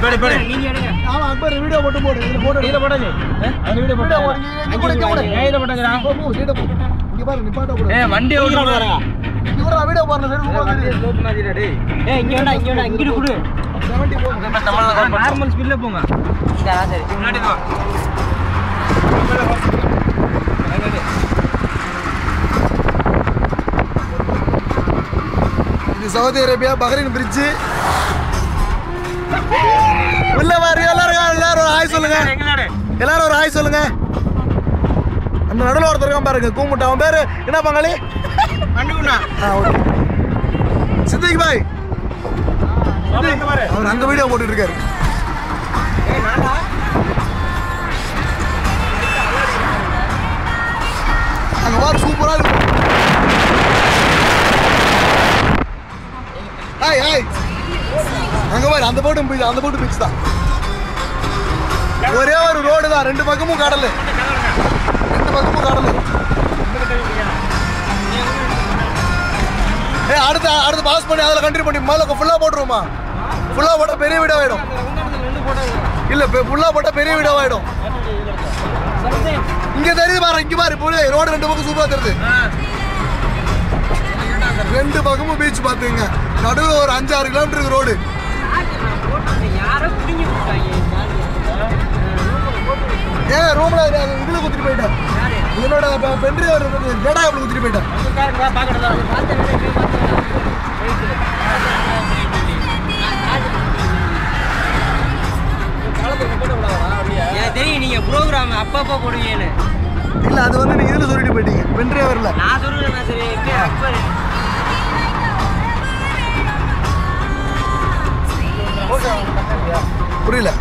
போடு போடு நீங்க எடுங்க. ஆமா அக்பர் வீடியோ போட்டு போடு. இதுல போடு. இதுல போடாதே அந்த வீடியோ போடு இங்க கூட இங்க கூட. ஏயில போடுங்கடா போ சீட போ. இங்க பாரு நிப்பாட்ட கூட. வண்டி ஓட்டுற பாருங்க இங்க கூட வீடியோ பாருங்க சைடு போங்க. ஸ்லோப் மாதிரிடா டேய் இங்க வேண்டாம் இங்கிட்டு குடு. 70 போங்க. நார்மல் ஸ்பீட்ல போங்க சரி. முன்னாடி வா இது சவுதி அரேபியா பஹ்ரைன் பிரிட்ஜ். உள்ள வாரு எல்லாரும் ஒரு ஹாய் சொல்லுங்க. எல்லாரும் ஒரு ஹாய் சொல்லுங்க. அந்த நடுவுல ஒருத்தர் இருக்கான் பாருங்க கூமுட்டா. அவன் பேரு என்ன பங்காளி? அண்டுகுண்ணா ஓகே. சித்திக் பாய் அவர் அங்க வீடியோ போட்டுட்டு இருக்காரு. அங்க பாரு சூப்பரா இருக்கு. Hi hi. அங்க பாரு அந்த போட்டும் பீச், அந்த போட்டு பீச் தான். ஒரே ஒரு ரோடு தான், ரெண்டு பக்கமும் கடல். அடுத்து பாஸ் பண்ணி அதில் கண்டினியூ பண்ணி மேலே ஃபுல்லாக போட்டுருவோமா? ஃபுல்லாக போட்டால் பெரிய வீடியோ ஆகிடும். இல்லை ஃபுல்லாக போட்டால் பெரிய வீடியோ ஆகிடும். இங்கே தெரியுது பாரு, இங்கே பாரு ரோடு ரெண்டு பக்கம் சூப்பராக தெரியுது. ரெண்டு பக்கமும் பீச் பார்த்துங்க. நடுவில் ஒரு 5-6 கிலோமீட்டருக்கு ரோடு. ஏன் ரூம்ல இதுல குத்திட்டு போயிட்டேன். என்னோட பென்ட்ரைவர் டேட்டா கேபிள் குத்திட்டு போயிட்டேன். தெரியும் நீங்க ப்ரோக்ராம் அப்பப்போ போடுவீங்கன்னு. இல்ல அது வந்து நீங்க இதுல சொல்லிட்டு போயிட்டீங்க பென்ட்ரைவர்ல. நான் சொல்றேன் சரி அக்பர் புரியல.